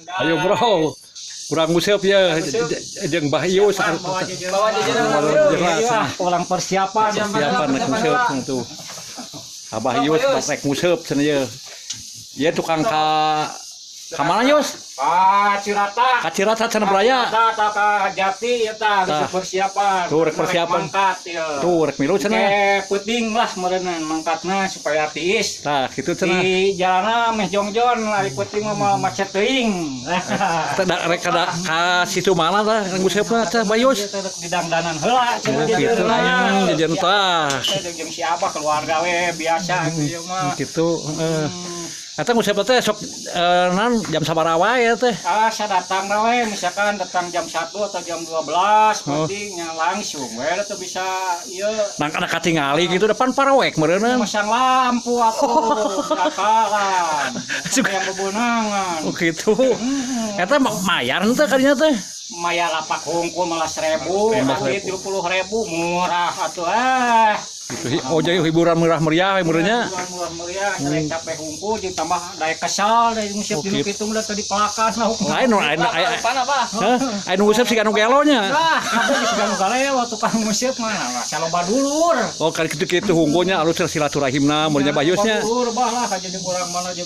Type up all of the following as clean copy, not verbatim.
Ayo bro, kurang ngusep ya, jeung Bahyu Bawa jajanan orang persiapan rek ngusep tuh. Abah Yus rek ngusep cenah ye. Ye tukang ka mana Yus? Cirata. Ka Cirata cenah Braya. Ka Jati eta geus persiapan. Tuh rek persiapan. Mangkat ya. Tuh rek milu cenah. Puting lah meureunna mangkatna supaya tiis. Tah kitu cenah. Di jalanna meh jongjon ari puting mah macet teuing. Rek ka situ mana tah ngusepna teh Bayus? Di dangdanan heula cenah Kitu jajan tah. jeung si Abah keluarga we biasa ieu mah. Kitu eta ngusep teh sok naon jam sabaraha wae teh. Saya datang we misalkan datang jam 1 atau jam 12 pentingnya langsung we tuh bisa ieu Nang kana katingali gitu depan parawek meureunna. masang lampu atuh akalan yang bebunangan Oh gitu. Eta mayar teh kadinya teh. maya lapak hungkul malah 1.000 15.000. 30.000 murah atuh Gitu. Oh jadi hiburan murah meriah meureunnya. murah meriah karek capek hungkul jeung tambah daya kesal dari musik Oh, dinu gitu. kitu udah tadi pelakas nah Lain pana Pak anu ngusep si anu gelonya. kabeh geus ganu galeo tukang musik mah saloba dulur Oh kan kitu hungkulnya alus silaturahimna meureunnya Bayusnya. dulur bah lah ka jeung urang mana ge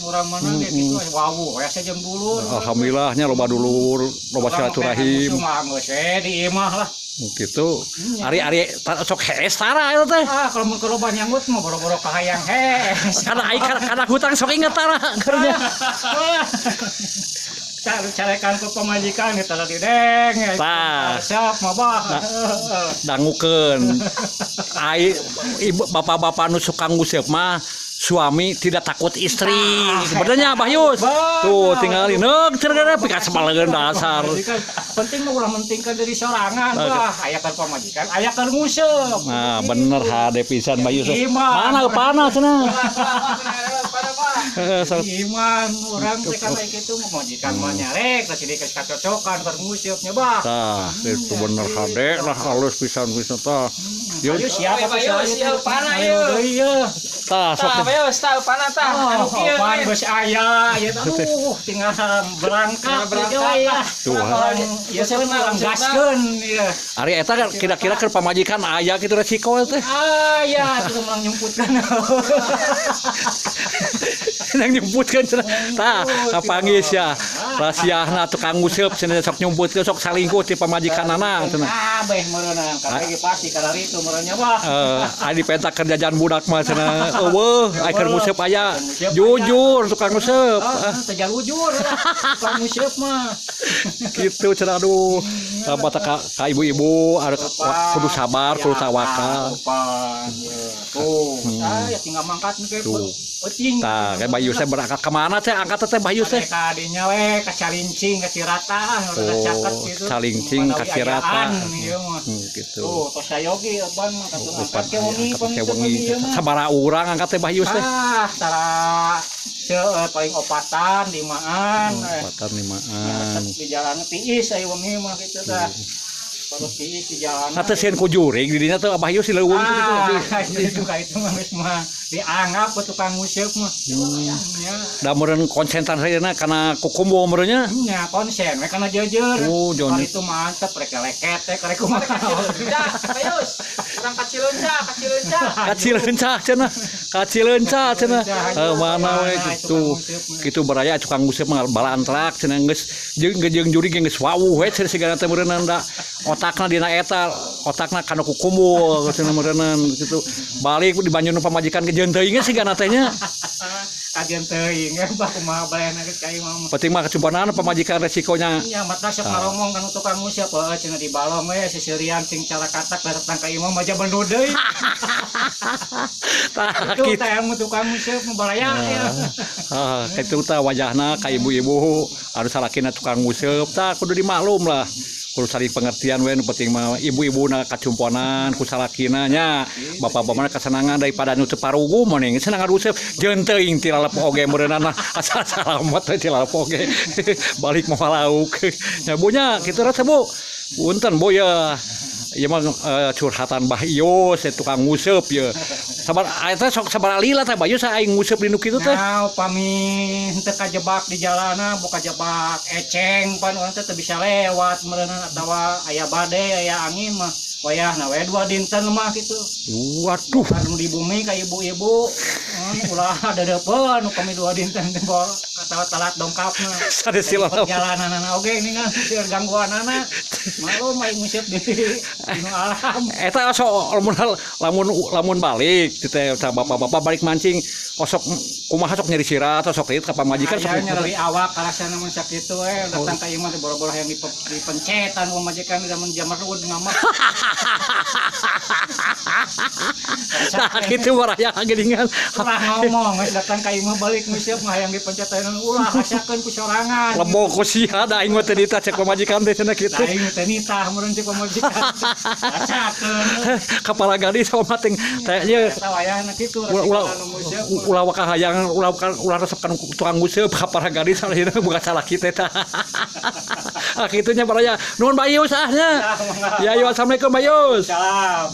kitu wawu we jeung dulur Alhamdulillahnya loba dulur, loba silaturahim. Cuma geus di imah lah Gitu. Ari sok hees tara eta teh. kalau mun loba nyanggut mah boro-boro kahayang Kana hutang sok inget tara kerja. carekan ke pemajikan kita tadi deng Tah. siap mah bah Dangukeun. Ai ibu bapak-bapak nu suka ngusep mah suami tidak takut istri. Sebenarnya Bahyus. Tuh tinggalin neuk cenah pika semaleun dasar. penting mah ulah mentingkan dari sorangan bah ayakan pemajikan ayakan ngusep Nah, bener hade pisan Bahyus. Iman. Mana panas cenah. iman orang teh kan kayak gitu pemajikan mah nyarek tah jadi geus kacocokan keur ngusepnya bah Tah, itu bener hade lah halus pisan-pisan tah. Yuk, ayo siapa Siap panah ieu. iya tah sok. Ayo, tahu panah tah. Anu kieu. pan geus aya ya tinggal berangkat ya Tuh. ya sebenarnya gaskeun ya Ari eta kan kira-kira keur pamajikan aya kitu resiko teh. ya itu memang nyumputkan Nang nyumputkeun cenah. Tah, kapanggis ya. Rasiahna tukang nguseup cenah sok nyumputkeun sok salingkuh ti pamajikanana cenah. kabeh meureunna kabeh pasti kada ritu meureunnya bah Adi penta kerjaan budak mah cenah. Eueuh, aya keur nguseup aya. Jujur tukang nguseup. tegal ujur tukang nguseup mah Gitu cenah aduh. Bata ka ibu-ibu kudu sabar, kudu tawakal. Tuh, saya tinggal mangkat nih Tuh. penting. Tah, kayak Bayu saya berangkat kemana teh? Angkat teh Bayu teh. Ka dinya we ka Calincing ka Cirata, udah caket gitu. Calincing ka Cirata. Gitu. Tuh, tos sayogi ban Upat ke wengi angkat ke wengi. Sabaraha urang angkat teh Bayu teh? tara paling opatan limaan. Opatan limaan. Di jalan tiis aya wengi mah kitu tah. Terus tiis di jalan. Kata sieun ku jurig di dinya teh Bayu si leuweung Itu itu mah geus mah dianggap ke tukang musik mah. Ya. Da meureun konsentrasina kana kukumbo meureunnya. Ya konsen we kana jejer. Oh, Jon. Kali itu mantep rek leket teh karek kumaha. Ayo, urang kacileunca. Kacileunca cenah. Kacileunca cenah. Mana we kitu. Kitu baraya tukang nguseup mah balaan trak cenah geus jeung jurig geus wawuh we cenah sigana teh meureunna da otakna dina eta otakna kana kukumbo cenah meureunna kitu. Balik di Banjur pamajikan ke jeung teuing sigana teh nya. Kajian teuing bah kumaha balena geus ka imam. Penting mah kecumpanaan pamajikan resikonya. Ya matna sok ngaromong kana tukang musik cenah di balong we sisirian sing cara katak datang ka imam aja bendo deui. Tah Itu kitu. teh anu tukang musik mah baraya ya. Kitu tah wajahna ka ibu-ibu harus salakina tukang nguseup tah kudu dimaklum lah. Kudu saling pengertian we nu penting mah ibu-ibuna kacumponan ku salakina nya. Bapak-bapakna kasenangan daripada nu teu parugu mending senang nguseup jeung teuing ti lalap oge meureunana asal salamet teh ti lalap oge. Balik mau lauk. Nya Bu nya kitu rasa Bu. Punten Bu ya. ieu mah curhatan Bah Ios tukang nguseup ye. Sabar eta sok sabar lila teh Bayus aing nguseup di nu kitu teh. Nah, upami henteu kajebak di jalanna, boka kajebak eceng pan urang teh teu bisa lewat meureunna atawa aya badai, aya angin mah wayahna we 2 dinten mah kitu. Waduh. Anu di bumi ka ibu-ibu, ulah dadeupeun upami 2 dinten teh bawa atawa telat dongkapna. Sade sila. Perjalananna oge ini kan seueur gangguanana. Malum aing nguseup di nu alam. Eta sok lamun balik teh bapak-bapak balik mancing osok kumaha sok nyeri sirat sok ieu ka pamajikan sok Aya nyeri awak kalaksana mun sakitu datang ka ieu mah boro-boro hayang dipencetan ku majikan zaman jamerud ngamak. Nah kitu waraya geningan. Ulah ngomong geus datang ka ieu mah balik nguseup mah hayang dipencetan ulah rasakeun ku sorangan. Lebo ku sia da aing mah teu ditah cek pamajikan teh cenah kitu. Aing teh nitah meureun cek pamajikan. Rasakeun. Kepala gadis sama teh nya Eta wayahna kitu ulah resiko anu nguseup. ulah waka hayang ulah resepkan tukang nguseup kepala gadis salahina bukan salah kita tah. Ah kitunya baraya nuhun Bayus ahnya. Ya, assalamualaikum Bayus. Salam.